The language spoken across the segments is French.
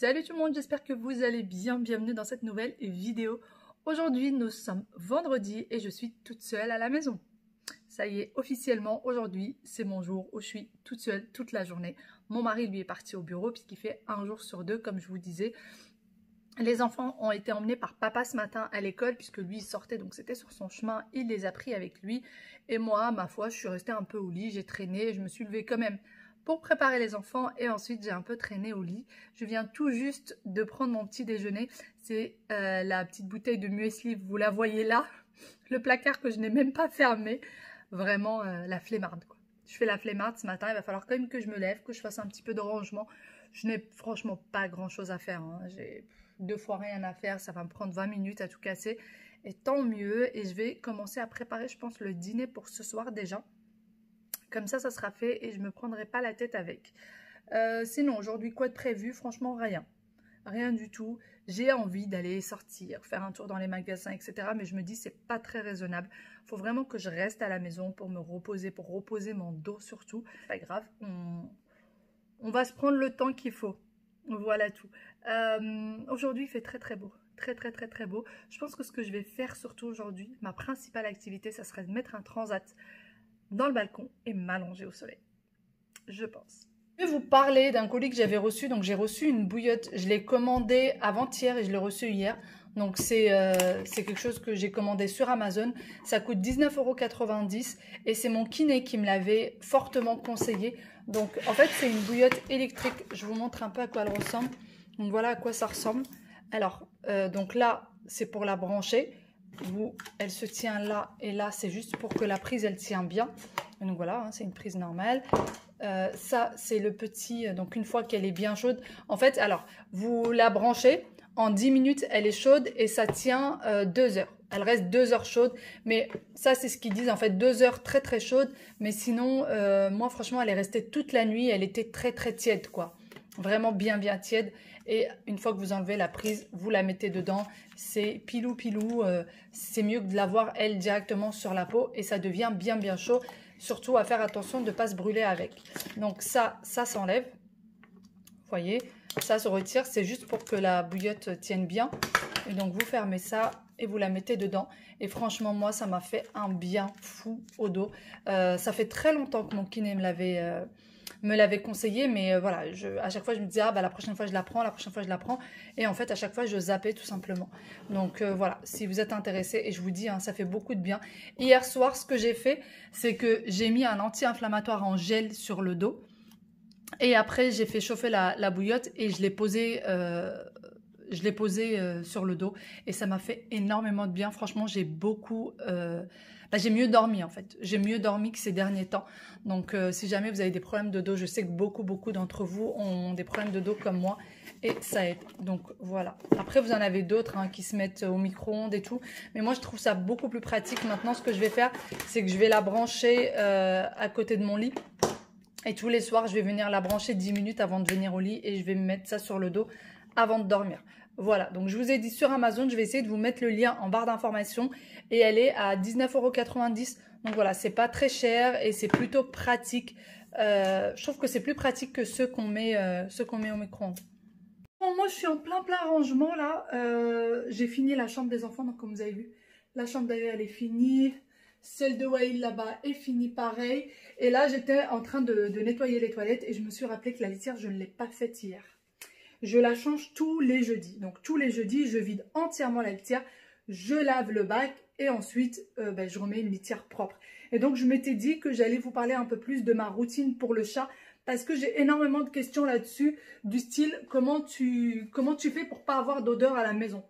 Salut tout le monde, j'espère que vous allez bien. Bienvenue dans cette nouvelle vidéo. Aujourd'hui, nous sommes vendredi et je suis toute seule à la maison. Ça y est, officiellement, aujourd'hui, c'est mon jour où je suis toute seule toute la journée. Mon mari, lui, est parti au bureau puisqu'il fait un jour sur deux, comme je vous disais. Les enfants ont été emmenés par papa ce matin à l'école puisque lui, il sortait, donc c'était sur son chemin. Il les a pris avec lui. Et moi, ma foi, je suis restée un peu au lit, j'ai traîné, je me suis levée quand même pour préparer les enfants et ensuite j'ai un peu traîné au lit. Je viens tout juste de prendre mon petit déjeuner. C'est la petite bouteille de muesli, vous la voyez là. Le placard que je n'ai même pas fermé. Vraiment la flemmarde, quoi. Je fais la flemmarde ce matin, il va falloir quand même que je me lève, que je fasse un petit peu de rangement. Je n'ai franchement pas grand chose à faire, hein. J'ai 2 fois rien à faire, ça va me prendre 20 minutes à tout casser. Et tant mieux, et je vais commencer à préparer, je pense, le dîner pour ce soir déjà. Comme ça sera fait et je ne me prendrai pas la tête avec. Sinon, aujourd'hui, quoi de prévu? Franchement, rien. Rien du tout. J'ai envie d'aller sortir, faire un tour dans les magasins, etc. Mais je me dis, c'est pas très raisonnable. Il faut vraiment que je reste à la maison pour me reposer, pour reposer mon dos surtout. Pas grave, on va se prendre le temps qu'il faut. Voilà tout. Aujourd'hui, il fait très très beau. Très beau. Je pense que ce que je vais faire surtout aujourd'hui, ma principale activité, ça serait de mettre un transat dans le balcon et m'allonger au soleil, je pense. Je vais vous parler d'un colis que j'avais reçu. Donc j'ai reçu une bouillotte, je l'ai commandé avant-hier et je l'ai reçu hier. Donc c'est quelque chose que j'ai commandé sur Amazon. Ça coûte 19,90 € et c'est mon kiné qui me l'avait fortement conseillé. Donc en fait c'est une bouillotte électrique. Je vous montre un peu à quoi elle ressemble. Donc voilà à quoi ça ressemble. Alors donc là c'est pour la brancher. Elle se tient là et là, c'est juste pour que la prise elle tient bien. Donc voilà, hein, c'est une prise normale. Ça c'est le petit, donc une fois qu'elle est bien chaude, en fait, alors vous la branchez, en 10 minutes elle est chaude et ça tient 2 heures. Elle reste 2 heures chaude, mais ça c'est ce qu'ils disent, en fait 2 heures très chaude, mais sinon moi franchement elle est restée toute la nuit, elle était très tiède quoi. Vraiment bien tiède. Et une fois que vous enlevez la prise, vous la mettez dedans. C'est pilou. C'est mieux que de l'avoir elle directement sur la peau. Et ça devient bien chaud. Surtout à faire attention de ne pas se brûler avec. Donc ça s'enlève. Vous voyez, ça se retire. C'est juste pour que la bouillotte tienne bien. Et donc vous fermez ça et vous la mettez dedans. Et franchement, moi, ça m'a fait un bien fou au dos. Ça fait très longtemps que mon kiné me l'avait conseillé, mais voilà, à chaque fois je me disais, ah bah la prochaine fois je la prends, et en fait à chaque fois je zappais tout simplement. Donc voilà, si vous êtes intéressé, et je vous dis, hein, ça fait beaucoup de bien. Hier soir, ce que j'ai fait, c'est que j'ai mis un anti-inflammatoire en gel sur le dos, et après j'ai fait chauffer la bouillotte, et je l'ai posé sur le dos, et ça m'a fait énormément de bien. Franchement, j'ai beaucoup... j'ai mieux dormi en fait. J'ai mieux dormi que ces derniers temps. Donc si jamais vous avez des problèmes de dos, je sais que beaucoup d'entre vous ont des problèmes de dos comme moi. Et ça aide. Donc voilà. Après vous en avez d'autres hein, qui se mettent au micro-ondes et tout. Mais moi je trouve ça beaucoup plus pratique. Maintenant ce que je vais faire, c'est que je vais la brancher à côté de mon lit. Et tous les soirs je vais venir la brancher 10 minutes avant de venir au lit. Et je vais me mettre ça sur le dos avant de dormir. Voilà, donc je vous ai dit sur Amazon, je vais essayer de vous mettre le lien en barre d'informations et elle est à 19,90 €. Donc voilà, c'est pas très cher et c'est plutôt pratique. Je trouve que c'est plus pratique que ceux qu'on met au micro-ondes. Bon, moi je suis en plein rangement là. J'ai fini la chambre des enfants, donc comme vous avez vu, la chambre d'ailleurs elle est finie. Celle de Waïl là-bas est finie pareil. Et là j'étais en train de nettoyer les toilettes et je me suis rappelé que la litière je ne l'ai pas faite hier. Je la change tous les jeudis. Donc tous les jeudis, je vide entièrement la litière, je lave le bac et ensuite je remets une litière propre. Et donc je m'étais dit que j'allais vous parler un peu plus de ma routine pour le chat parce que j'ai énormément de questions là-dessus du style comment tu fais pour pas avoir d'odeur à la maison.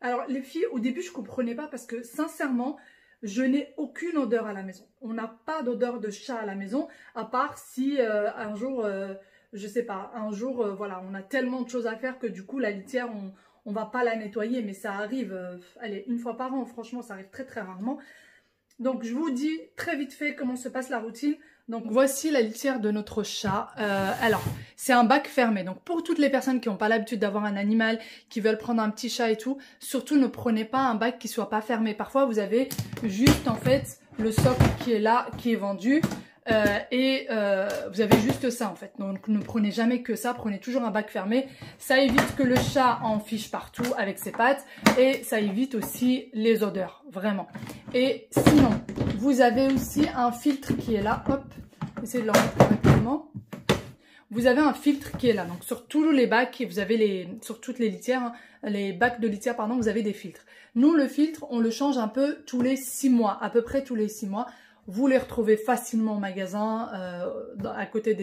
Alors les filles, au début je comprenais pas parce que sincèrement, je n'ai aucune odeur à la maison. On n'a pas d'odeur de chat à la maison à part si un jour... je sais pas, un jour, voilà, on a tellement de choses à faire que du coup, la litière, on va pas la nettoyer, mais ça arrive, allez, une fois par an, franchement, ça arrive très rarement. Donc, je vous dis très vite fait comment se passe la routine. Donc, voici la litière de notre chat. Alors, c'est un bac fermé. Donc, pour toutes les personnes qui n'ont pas l'habitude d'avoir un animal, qui veulent prendre un petit chat et tout, surtout ne prenez pas un bac qui soit pas fermé. Parfois, vous avez juste, en fait, le socle qui est là, qui est vendu. Vous avez juste ça en fait. Donc ne prenez jamais que ça, prenez toujours un bac fermé. Ça évite que le chat en fiche partout avec ses pattes et ça évite aussi les odeurs, vraiment. Et sinon, vous avez aussi un filtre qui est là, hop, essayez de le remettre correctement. Vous avez un filtre qui est là, donc sur tous les bacs, vous avez sur toutes les litières, hein, les bacs de litière, pardon, vous avez des filtres. Nous, le filtre, on le change un peu tous les 6 mois, à peu près tous les 6 mois. Vous les retrouvez facilement au magasin, à côté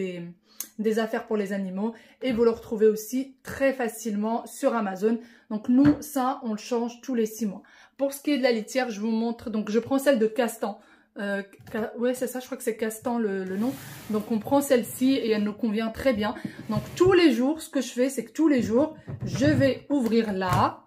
des affaires pour les animaux. Et vous le retrouvez aussi très facilement sur Amazon. Donc nous, ça, on le change tous les 6 mois. Pour ce qui est de la litière, je vous montre. Donc je prends celle de Castan. Ouais, c'est ça, je crois que c'est Castan le nom. Donc on prend celle-ci et elle nous convient très bien. Donc tous les jours, ce que je fais, c'est que tous les jours, je vais ouvrir là.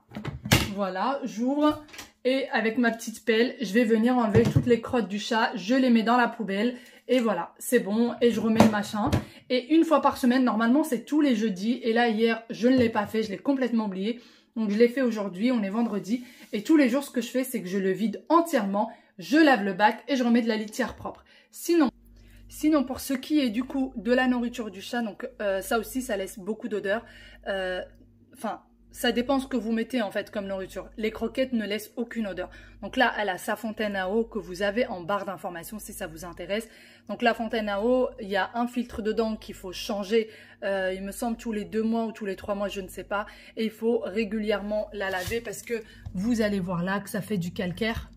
Voilà, j'ouvre. Et avec ma petite pelle, je vais venir enlever toutes les crottes du chat. Je les mets dans la poubelle. Et voilà, c'est bon. Et je remets le machin. Et une fois par semaine, normalement, c'est tous les jeudis. Et là, hier, je ne l'ai pas fait. Je l'ai complètement oublié. Donc, je l'ai fait aujourd'hui. On est vendredi. Et tous les jours, ce que je fais, c'est que je le vide entièrement. Je lave le bac et je remets de la litière propre. Sinon, pour ce qui est du coup de la nourriture du chat, donc ça aussi, ça laisse beaucoup d'odeur. Enfin... ça dépend ce que vous mettez en fait comme nourriture. Les croquettes ne laissent aucune odeur. Donc là, elle a sa fontaine à eau que vous avez en barre d'informations si ça vous intéresse. Donc la fontaine à eau, il y a un filtre dedans qu'il faut changer, il me semble tous les 2 mois ou tous les 3 mois, je ne sais pas. Et il faut régulièrement la laver parce que vous allez voir là que ça fait du calcaire.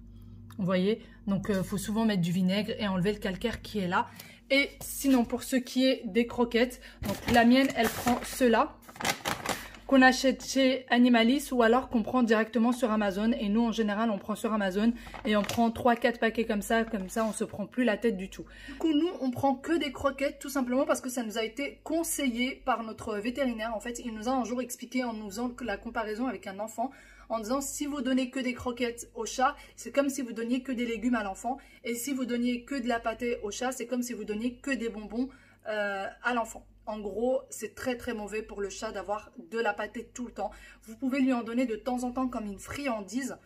Vous voyez, donc il faut souvent mettre du vinaigre et enlever le calcaire qui est là. Et sinon, pour ce qui est des croquettes, donc la mienne, elle prend ceux-là. Qu'on achète chez Animalis ou alors qu'on prend directement sur Amazon. Et nous, en général, on prend sur Amazon et on prend 3-4 paquets comme ça on se prend plus la tête du tout. Du coup, nous, on prend que des croquettes tout simplement parce que ça nous a été conseillé par notre vétérinaire. En fait, il nous a un jour expliqué en nous faisant la comparaison avec un enfant en disant si vous donnez que des croquettes au chat, c'est comme si vous donniez que des légumes à l'enfant. Et si vous donniez que de la pâtée au chat, c'est comme si vous donniez que des bonbons à l'enfant. En gros, c'est très très mauvais pour le chat d'avoir de la pâtée tout le temps. Vous pouvez lui en donner de temps en temps comme une friandise,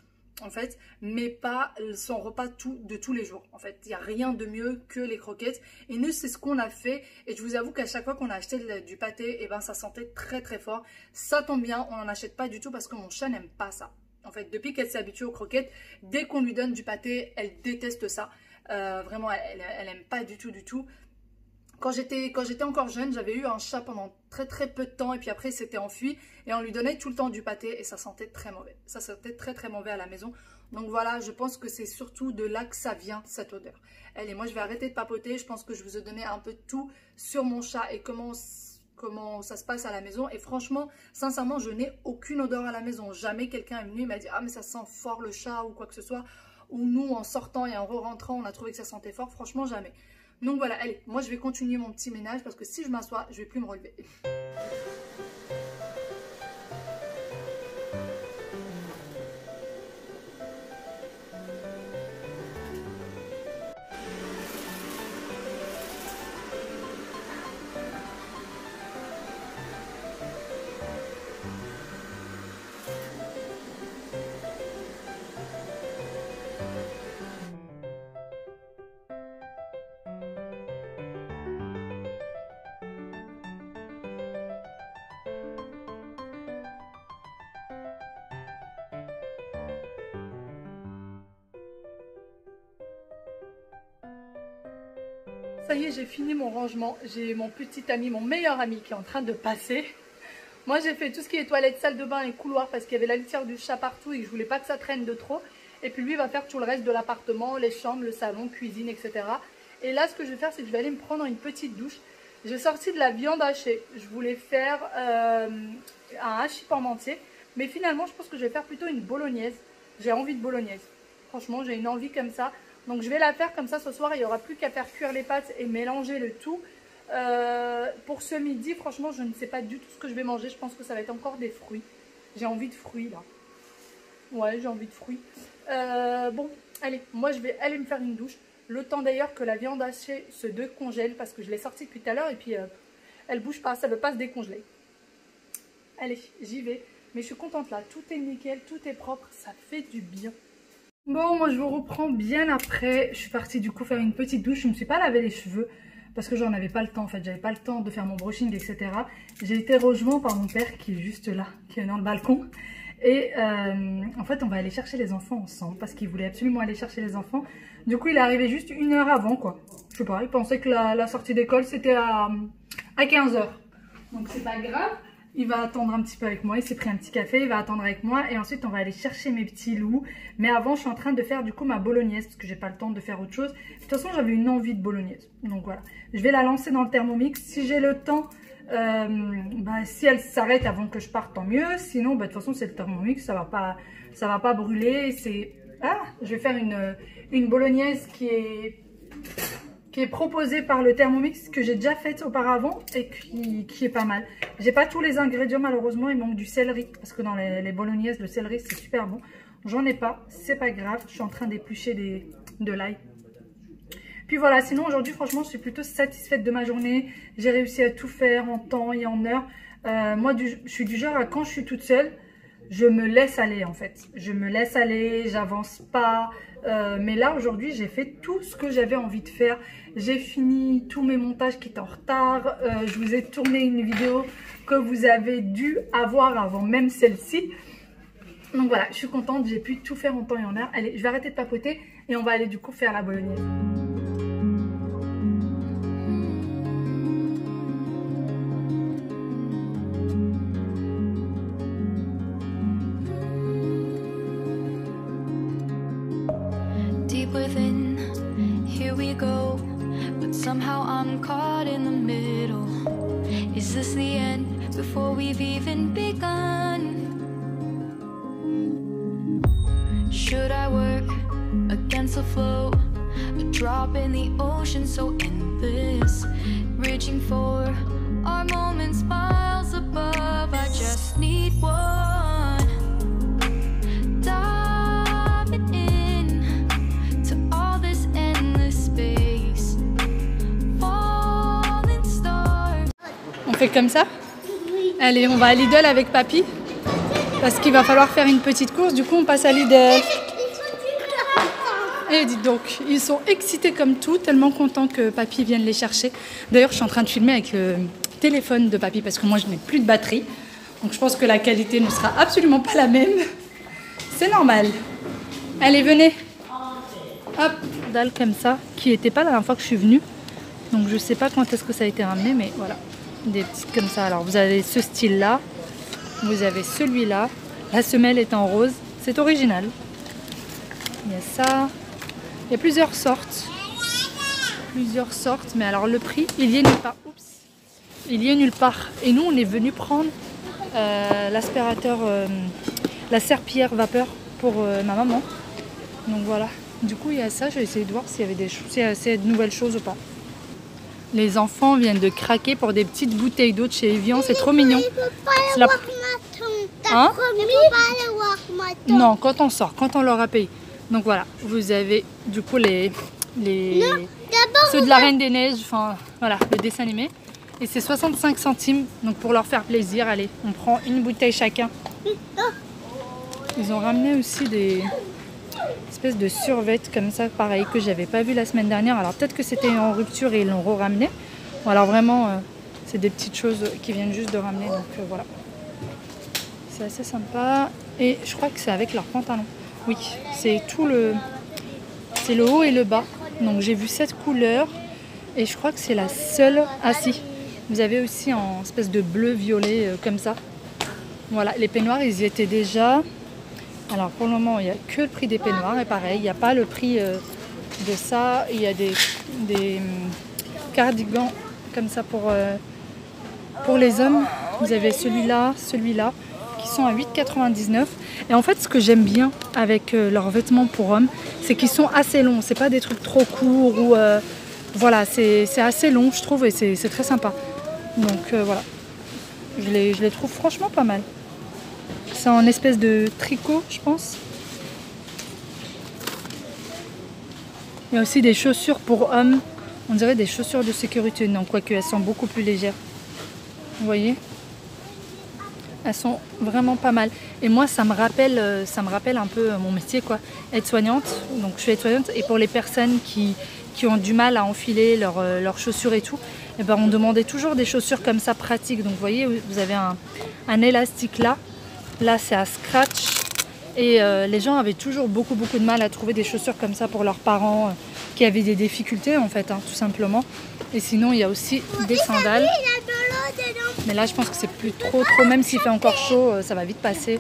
en fait, mais pas son repas de tous les jours. En fait, il n'y a rien de mieux que les croquettes. Et nous, c'est ce qu'on a fait. Et je vous avoue qu'à chaque fois qu'on a acheté du pâté, eh ben, ça sentait très très fort. Ça tombe bien, on n'en achète pas du tout parce que mon chat n'aime pas ça. En fait, depuis qu'elle s'est habituée aux croquettes, dès qu'on lui donne du pâté, elle déteste ça. Vraiment, elle n'aime pas du tout. Quand j'étais encore jeune, j'avais eu un chat pendant très très peu de temps et puis après il s'était enfui et on lui donnait tout le temps du pâté et ça sentait très mauvais. Ça sentait très très mauvais à la maison. Donc voilà, je pense que c'est surtout de là que ça vient cette odeur. Allez, moi je vais arrêter de papoter. Je pense que je vous ai donné un peu de tout sur mon chat et comment ça se passe à la maison. Et franchement, sincèrement, je n'ai aucune odeur à la maison. Jamais quelqu'un est venu et m'a dit « Ah mais ça sent fort le chat » ou quoi que ce soit. Ou nous, en sortant et en re-rentrant, on a trouvé que ça sentait fort. Franchement, jamais. Donc voilà, allez, moi je vais continuer mon petit ménage parce que si je m'assois, je ne vais plus me relever. Ça y est, j'ai fini mon rangement. J'ai mon petit ami, mon meilleur ami qui est en train de passer. Moi, j'ai fait tout ce qui est toilette, salle de bain et couloir parce qu'il y avait la litière du chat partout et que je voulais pas que ça traîne de trop. Et puis lui va faire tout le reste de l'appartement, les chambres, le salon, cuisine, etc. Et là, ce que je vais faire, c'est que je vais aller me prendre une petite douche. J'ai sorti de la viande hachée. Je voulais faire un hachis parmentier. Mais finalement, je pense que je vais faire plutôt une bolognaise. J'ai envie de bolognaise. Franchement, j'ai une envie comme ça. Donc je vais la faire comme ça ce soir, il n'y aura plus qu'à faire cuire les pâtes et mélanger le tout. Pour ce midi, franchement, je ne sais pas du tout ce que je vais manger. Je pense que ça va être encore des fruits. J'ai envie de fruits là. Ouais, j'ai envie de fruits. Bon, allez, moi je vais aller me faire une douche. Le temps d'ailleurs que la viande hachée se décongèle parce que je l'ai sortie depuis tout à l'heure et puis elle bouge pas, ça ne veut pas se décongeler. Allez, j'y vais. Mais je suis contente là, tout est nickel, tout est propre, ça fait du bien. Bon, moi je vous reprends bien après. Je suis partie du coup faire une petite douche. Je ne me suis pas lavé les cheveux parce que j'en avais pas le temps en fait. J'avais pas le temps de faire mon brushing, etc. J'ai été rejoint par mon père qui est juste là, qui est dans le balcon. Et en fait, on va aller chercher les enfants ensemble parce qu'il voulait absolument aller chercher les enfants. Du coup, il est arrivé juste 1 heure avant, quoi. Je sais pas, il pensait que la sortie d'école c'était à 15 h. Donc c'est pas grave. Il va attendre un petit peu avec moi, il s'est pris un petit café, il va attendre avec moi et ensuite on va aller chercher mes petits loups. Mais avant je suis en train de faire du coup ma bolognaise parce que j'ai pas le temps de faire autre chose. De toute façon j'avais une envie de bolognaise, donc voilà. Je vais la lancer dans le Thermomix, si j'ai le temps, si elle s'arrête avant que je parte tant mieux. Sinon de toute façon c'est le Thermomix, ça va pas brûler. Je vais faire une bolognaise qui est proposée par le Thermomix, que j'ai déjà faite auparavant et qui est pas mal. J'ai pas tous les ingrédients malheureusement, il manque du céleri parce que dans les bolognaises le céleri c'est super bon. J'en ai pas, c'est pas grave, je suis en train d'éplucher de l'ail. Puis voilà, sinon aujourd'hui franchement je suis plutôt satisfaite de ma journée. J'ai réussi à tout faire en temps et en heure. Moi je suis du genre à quand je suis toute seule, je me laisse aller en fait. Je me laisse aller, j'avance pas. Mais là aujourd'hui j'ai fait tout ce que j'avais envie de faire. J'ai fini tous mes montages qui étaient en retard. Je vous ai tourné une vidéo que vous avez dû avoir avant même celle-ci. Donc voilà, je suis contente, j'ai pu tout faire en temps et en heure. Allez, je vais arrêter de papoter et on va aller du coup faire la bolognaise. Deep within, here we go, but somehow I'm caught in the middle. Is this the end before we've even begun? Should I work against the flow, a drop in the ocean so endless, reaching for our moments miles above? I just need one. Diving in to all this endless space, falling stars. On fait comme ça? Allez, on va à Lidl avec papy parce qu'il va falloir faire une petite course. Du coup, on passe à Lidl. Et dites donc, ils sont excités comme tout, tellement contents que papy vienne les chercher. D'ailleurs, je suis en train de filmer avec le téléphone de papy parce que moi, je n'ai plus de batterie. Donc, je pense que la qualité ne sera absolument pas la même. C'est normal. Allez, venez. Hop, dalle comme ça, qui n'était pas la dernière fois que je suis venue. Donc, je ne sais pas quand est-ce que ça a été ramené, mais voilà. Des petites comme ça. Alors, vous avez ce style-là. Vous avez celui-là. La semelle est en rose. C'est original. Il y a ça. Il y a plusieurs sortes. Mais alors le prix, il y est nulle part. Oups. Il y est nulle part. Et nous, on est venu prendre l'aspirateur, la serpillière vapeur pour ma maman. Donc voilà. Du coup, il y a ça. Je vais essayer de voir s'il y avait de nouvelles choses ou pas. Les enfants viennent de craquer pour des petites bouteilles d'eau de chez Evian. C'est trop mignon. Hein? Non, quand on sort, quand on leur a payé. Donc voilà, vous avez du coup ceux de la Reine des Neiges, enfin voilà, le dessin animé. Et c'est 65 centimes, donc pour leur faire plaisir, allez, on prend une bouteille chacun. Ils ont ramené aussi des espèces de survêtements comme ça, pareil, que j'avais pas vu la semaine dernière. Alors peut-être que c'était en rupture et ils l'ont ramené. Bon, alors vraiment, c'est des petites choses qui viennent juste de ramener, donc voilà. C'est assez sympa. Et je crois que c'est avec leurs pantalons. Oui, c'est le haut et le bas. Donc j'ai vu cette couleur et je crois que c'est la seule. Ah si, vous avez aussi en espèce de bleu violet comme ça. Voilà, les peignoirs ils y étaient déjà. Alors pour le moment il n'y a que le prix des peignoirs et pareil, il n'y a pas le prix de ça. Il y a des cardigans comme ça pour les hommes. Vous avez celui-là, qui sont à 8,99 €. Et en fait, ce que j'aime bien avec leurs vêtements pour hommes, c'est qu'ils sont assez longs. C'est pas des trucs trop courts ou voilà, c'est assez long, je trouve, et c'est très sympa. Donc voilà, je les trouve franchement pas mal. C'est en espèce de tricot, je pense. Il y a aussi des chaussures pour hommes. On dirait des chaussures de sécurité. Non, quoique elles sont beaucoup plus légères. Vous voyez? Elles sont vraiment pas mal. Et moi, ça me rappelle un peu mon métier, quoi. Aide-soignante. Donc, je suis aide-soignante. Et pour les personnes qui ont du mal à enfiler leurs chaussures et tout, et ben, on demandait toujours des chaussures comme ça pratiques. Donc, vous voyez, vous avez un élastique là. Là, c'est à scratch. Et les gens avaient toujours beaucoup de mal à trouver des chaussures comme ça pour leurs parents qui avaient des difficultés, en fait, hein, tout simplement. Et sinon, il y a aussi des sandales. Mais là, je pense que c'est plus trop. Même s'il fait encore chaud, ça va vite passer.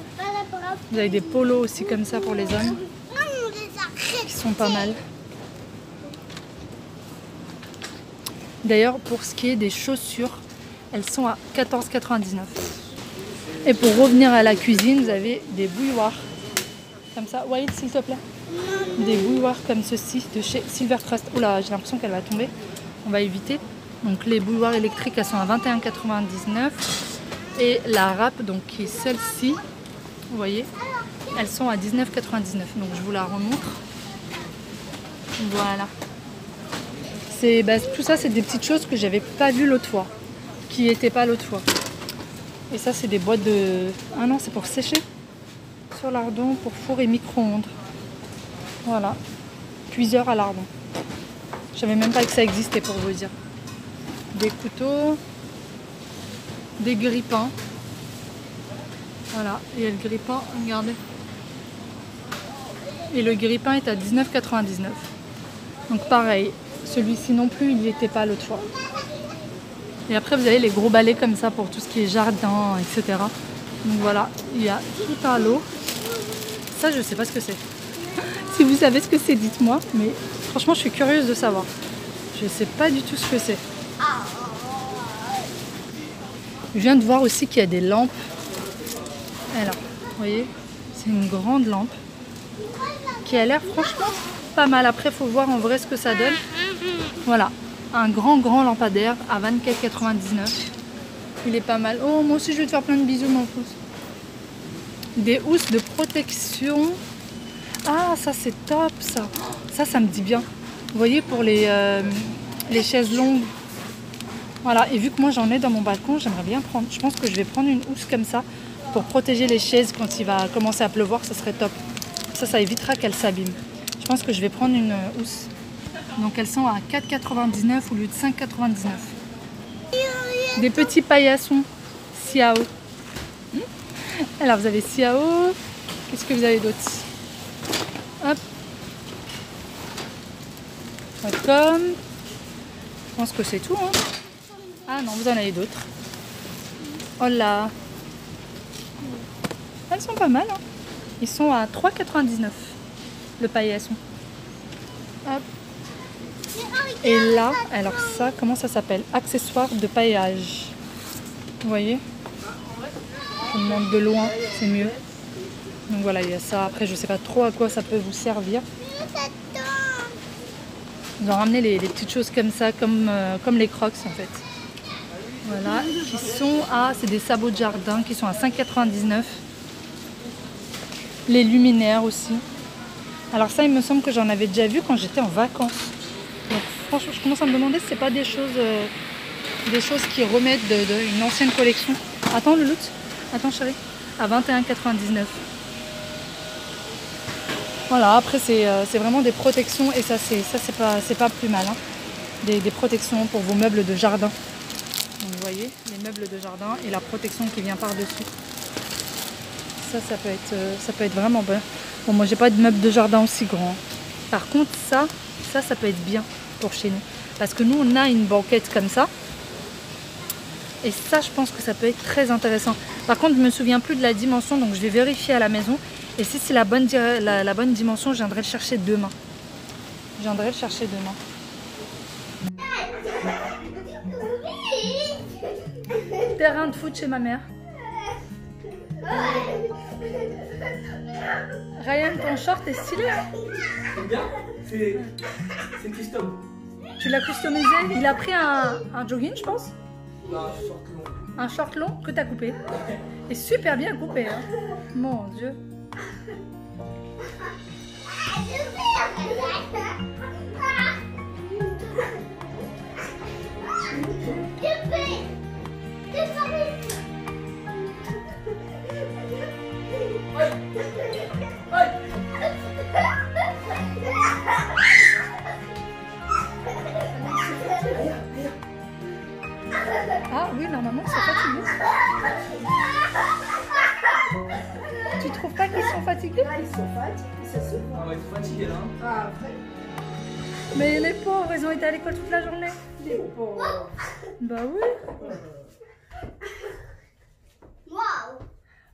Vous avez des polos aussi comme ça pour les hommes, qui sont pas mal. D'ailleurs, pour ce qui est des chaussures, elles sont à 14,99 €. Et pour revenir à la cuisine, vous avez des bouilloires. Comme ça. Wild, s'il te plaît. Des bouilloires comme ceci de chez Silver Trust. Oula, j'ai l'impression qu'elle va tomber. On va éviter. Donc les bouilloires électriques, elles sont à 21,99 €. Et la râpe, donc qui est celle-ci, vous voyez, elles sont à 19,99 €. Donc je vous la remontre. Voilà. Tout ça, c'est des petites choses que j'avais pas vues l'autre fois, qui n'étaient pas l'autre fois. Et ça, c'est des boîtes de... Ah non, c'est pour sécher sur lardon, pour four et micro-ondes. Voilà. Cuiseur à lardon. Je savais même pas que ça existait, pour vous dire. Des couteaux, des grille-pains. Voilà, et le grille-pain, regardez. Et le grille-pain est à 19,99 €. Donc pareil, celui-ci non plus, il n'y était pas l'autre fois. Et après, vous avez les gros balais comme ça pour tout ce qui est jardin, etc. Donc voilà, il y a tout un lot. Ça, je sais pas ce que c'est. Si vous savez ce que c'est, dites-moi. Mais franchement, je suis curieuse de savoir. Je sais pas du tout ce que c'est. Je viens de voir aussi qu'il y a des lampes. Alors, vous voyez, c'est une grande lampe qui a l'air franchement pas mal. Après, il faut voir en vrai ce que ça donne. Voilà, un grand lampadaire à 24,99 €. Il est pas mal. Oh, moi aussi, je vais te faire plein de bisous, mon pouce. Des housses de protection. Ah, ça, c'est top, ça. Ça me dit bien. Vous voyez, pour les chaises longues. Voilà, et vu que moi j'en ai dans mon balcon, j'aimerais bien prendre. Je pense que je vais prendre une housse comme ça pour protéger les chaises quand il va commencer à pleuvoir, ça serait top. Ça évitera qu'elles s'abîment. Je pense que je vais prendre une housse. Donc elles sont à 4,99 € au lieu de 5,99 €. Des petits paillassons Xiao. Alors vous avez Xiao. Qu'est-ce que vous avez d'autre? Hop. Comme. Je pense que c'est tout, hein. Ah non, vous en avez d'autres. Oh là. Elles sont pas mal, hein. Ils sont à 3,99 € le paillasson. Hop. Et là, alors ça, comment ça s'appelle? Accessoires de paillage. Vous voyez? Je me montre de loin, c'est mieux. Donc voilà, il y a ça. Après, je sais pas trop à quoi ça peut vous servir. Ils ont ramené les petites choses comme ça, comme les crocs en fait. Voilà, qui sont à... C'est des sabots de jardin qui sont à 5,99 €. Les luminaires aussi. Alors ça, il me semble que j'en avais déjà vu quand j'étais en vacances. Donc franchement, je commence à me demander si c'est pas des choses qui remettent d'une ancienne collection. Attends, Louloute. Attends, chérie. À 21,99 €. Voilà, après c'est vraiment des protections et ça c'est pas plus mal, hein. Des protections pour vos meubles de jardin. Donc, vous voyez, les meubles de jardin et la protection qui vient par-dessus. Ça peut être vraiment bon. Bon, moi j'ai pas de meubles de jardin aussi grand. Par contre ça peut être bien pour chez nous. Parce que nous on a une banquette comme ça. Et ça je pense que ça peut être très intéressant. Par contre je me souviens plus de la dimension, donc je vais vérifier à la maison. Et si c'est la bonne dimension, je viendrai le chercher demain. Terrain de foot chez ma mère. Ryan, ton short est stylé. C'est bien, c'est custom. Tu l'as customisé? Il a pris un jogging, je pense. Non, un short long. Un short long que tu as coupé. Et super bien coupé, hein. Mon Dieu. sont fatigués? Là, ils sont fatigués, ça se voit. Ah ouais, t'es fatigué là. Hein. Ah, après, Mais les pauvres, ils ont été à l'école toute la journée. les pauvres. Bah oui. Waouh!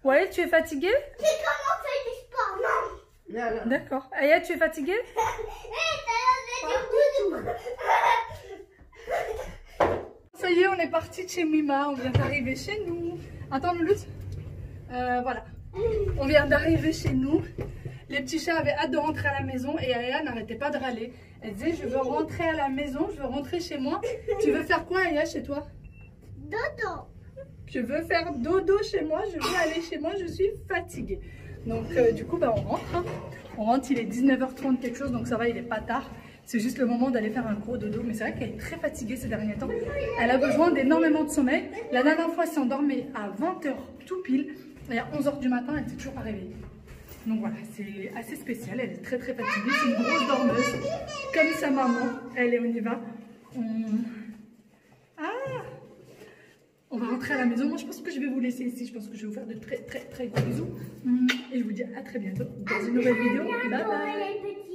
Ouais, tu es fatigué? J'ai commencé du sport, non! Là, là. D'accord. Aya, tu es fatigué? Hé, t'as l'air Ça y est, on est parti de chez Mima. On vient d'arriver chez nous. Attends, Louloute. Voilà. On vient d'arriver chez nous. Les petits chats avaient hâte de rentrer à la maison et Aya n'arrêtait pas de râler. Elle disait, je veux rentrer à la maison, je veux rentrer chez moi. Tu veux faire quoi, Aya, chez toi? dodo! Je veux faire dodo chez moi, je veux aller chez moi, je suis fatiguée. Donc du coup, bah, on rentre. Hein. On rentre, il est 19h30 quelque chose, donc ça va, il est pas tard. C'est juste le moment d'aller faire un gros dodo. Mais c'est vrai qu'elle est très fatiguée ces derniers temps. Elle a besoin d'énormément de sommeil. La dernière fois, elle s'est endormie à 20h tout pile. Et à 11h du matin, elle n'était toujours pas réveillée. Donc voilà, c'est assez spécial. Elle est très très fatiguée. C'est une grosse dormeuse. Comme sa maman. Allez, on y va. On va rentrer à la maison. Moi, je pense que je vais vous laisser ici. Je pense que je vais vous faire de très très très gros bisous. Et je vous dis à très bientôt dans une nouvelle vidéo. Bye bye.